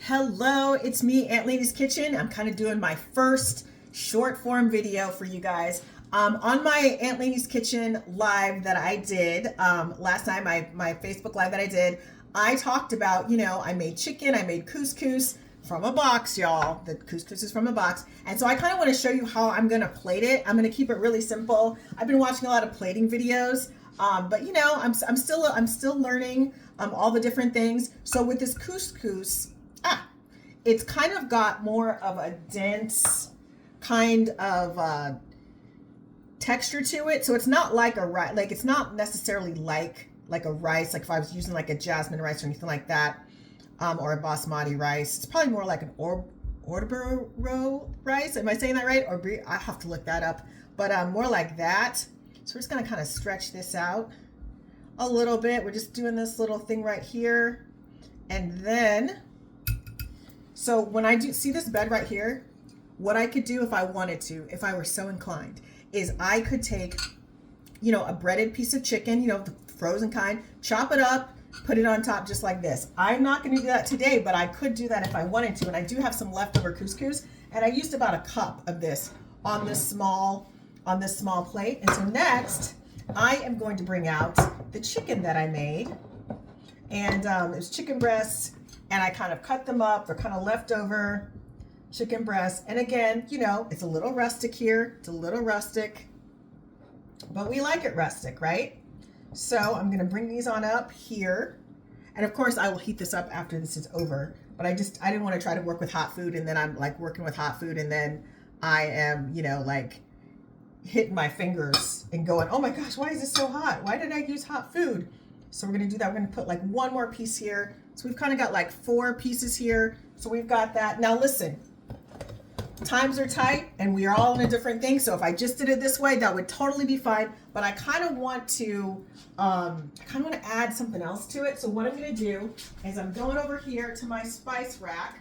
Hello, it's me, Aunt Lady's Kitchen. I'm kind of doing my first short form video for you guys. On my Aunt Lady's Kitchen live that I did last night, my Facebook live that I did, I talked about, I made chicken, I made couscous from a box, y'all. The couscous is from a box. And so I kind of want to show you how I'm going to plate it. I'm going to keep it really simple. I've been watching a lot of plating videos, but I'm still learning all the different things. So with this couscous, it's kind of got more of a dense kind of texture to it. So it's not like a rice, like it's not necessarily like a rice, like if I was using like a jasmine rice or anything like that, or a basmati rice. It's probably more like an Orbero rice. Am I saying that right? Or I have to look that up, but more like that. So we're just gonna kind of stretch this out a little bit. We're just doing this little thing right here, and then. So when I do see this bed right here, what I could do if I wanted to, if I were so inclined, is I could take, a breaded piece of chicken, the frozen kind, chop it up, put it on top just like this. I'm not going to do that today, but I could do that if I wanted to. And I do have some leftover couscous, and I used about a cup of this on this small plate. And so next, I am going to bring out the chicken that I made, and it's chicken breasts. And I kind of cut them up. They're kind of leftover chicken breasts. And again, it's a little rustic here. It's a little rustic, but we like it rustic, right? So I'm going to bring these on up here. And of course I will heat this up after this is over, but I didn't want to try to work with hot food. And then I'm like working with hot food. And then I am, like hitting my fingers and going, oh my gosh, why is this so hot? Why did I use hot food? So we're going to do that. We're going to put like one more piece here. So we've kind of got like 4 pieces here. So we've got that. Now listen, times are tight and we are all in a different thing. So if I just did it this way, that would totally be fine. But I kind of want to, add something else to it. So what I'm going to do is I'm going over here to my spice rack.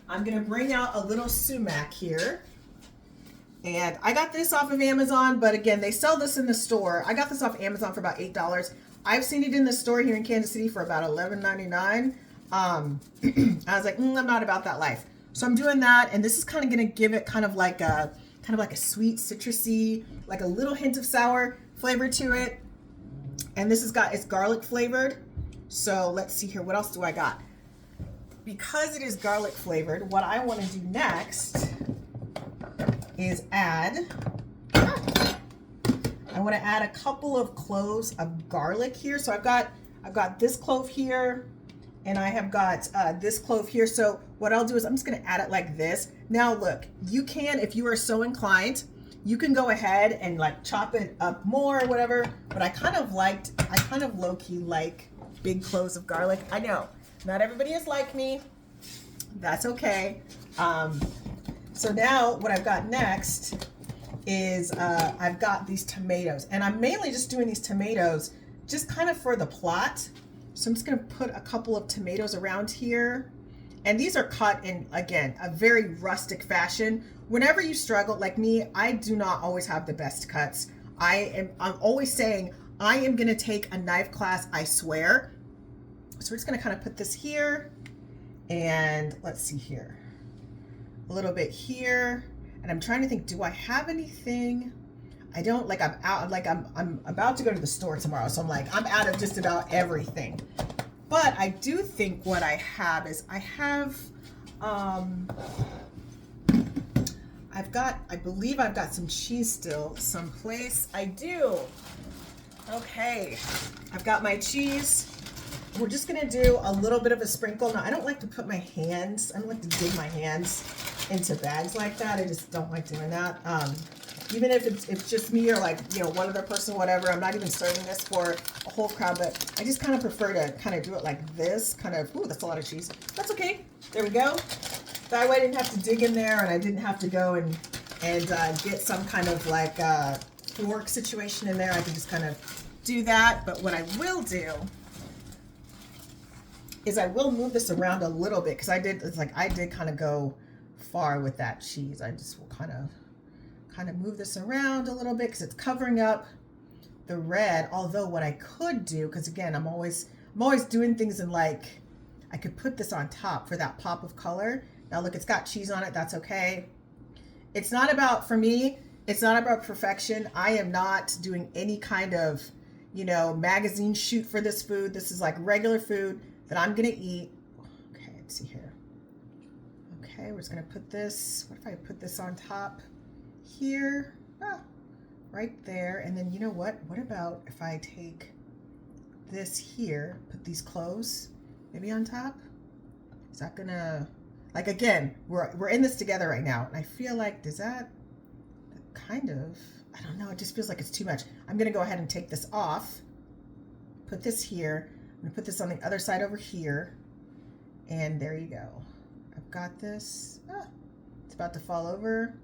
I'm going to bring out a little sumac here. And I got this off of Amazon, but again, they sell this in the store. I got this off Amazon for about $8. I've seen it in the store here in Kansas City for about $11.99. I was like, I'm not about that life. So I'm doing that, and this is kind of going to give it kind of like a sweet, citrusy, like a little hint of sour flavor to it. And this it's garlic flavored. So let's see here. What else do I got? Because it is garlic flavored, what I want to do next is I want to add a couple of cloves of garlic here. So I've got this clove here, and I have got this clove here. So what I'll do is I'm just going to add it like this. Now look, you can, if you are so inclined, you can go ahead and like chop it up more or whatever. But I kind of low-key like big cloves of garlic. I know not everybody is like me. That's okay. So now what I've got next is I've got these tomatoes, and I'm mainly just doing these tomatoes just kind of for the plot. So I'm just going to put a couple of tomatoes around here, and these are cut in, again, a very rustic fashion. Whenever you struggle like me, I do not always have the best cuts. I'm always saying I am going to take a knife class, I swear. So we're just going to kind of put this here, and let's see here. A little bit here, and I'm trying to think, do I have anything? I don't, like I'm out, like I'm about to go to the store tomorrow, so I'm like, I'm out of just about everything. But I do think what I have is I believe I've got some cheese still someplace. I do. Okay, I've got my cheese. We're just gonna do a little bit of a sprinkle. Now I don't like to put my hands, I don't like to dig my hands into bags like that. I just don't like doing that. Even if it's just me or like, one other person, whatever, I'm not even serving this for a whole crowd, but I just kind of prefer to kind of do it like this, ooh, that's a lot of cheese. That's okay. There we go. That way I didn't have to dig in there, and I didn't have to go and get some kind of like fork situation in there. I can just kind of do that. But what I will do is I will move this around a little bit, because I did kind of go far with that cheese. I just will kind of move this around a little bit because it's covering up the red. Although what I could do, because again, I'm always doing things in like I could put this on top for that pop of color. Now look, it's got cheese on it. That's okay. It's not about, for me, it's not about perfection. I am not doing any kind of, you know, magazine shoot for this food. This is like regular food that I'm going to eat. Okay, let's see here. Okay, we're just going to put this, what if I put this on top here? Right there. And then you know what? What about if I take this here, put these cloves maybe on top? Is that gonna, like, again, we're in this together right now, and I feel like, does that kind of, I don't know, it just feels like it's too much. I'm gonna go ahead and take this off, put this here. I'm gonna put this on the other side over here, and there you go. I've got this. It's about to fall over.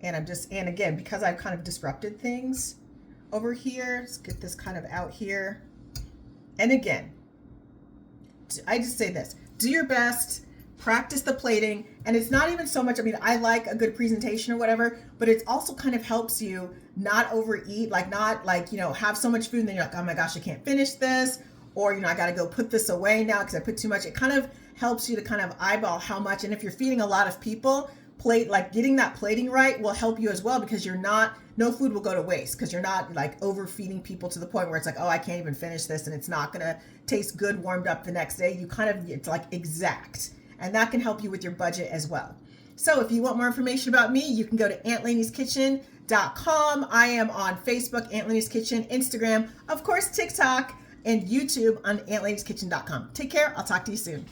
And I'm just, and again, because I've kind of disrupted things over here, let's get this kind of out here. And again, I just say this, do your best, practice the plating. And it's not even so much, I mean, I like a good presentation or whatever, but it also kind of helps you not overeat, like not like, you know, have so much food and then you're like, oh my gosh, I can't finish this. Or, you know, I got to go put this away now because I put too much. It kind of helps you to kind of eyeball how much. And if you're feeding a lot of people, like getting that plating right will help you as well, because you're not, no food will go to waste because you're not like overfeeding people to the point where it's like, oh, I can't even finish this and it's not going to taste good warmed up the next day. You kind of, it's like exact, and that can help you with your budget as well. So if you want more information about me, you can go to AuntLainey'sKitchen.com. I am on Facebook, Aunt Lainey's Kitchen, Instagram, of course, TikTok, and YouTube on AuntLainey'sKitchen.com. Take care. I'll talk to you soon.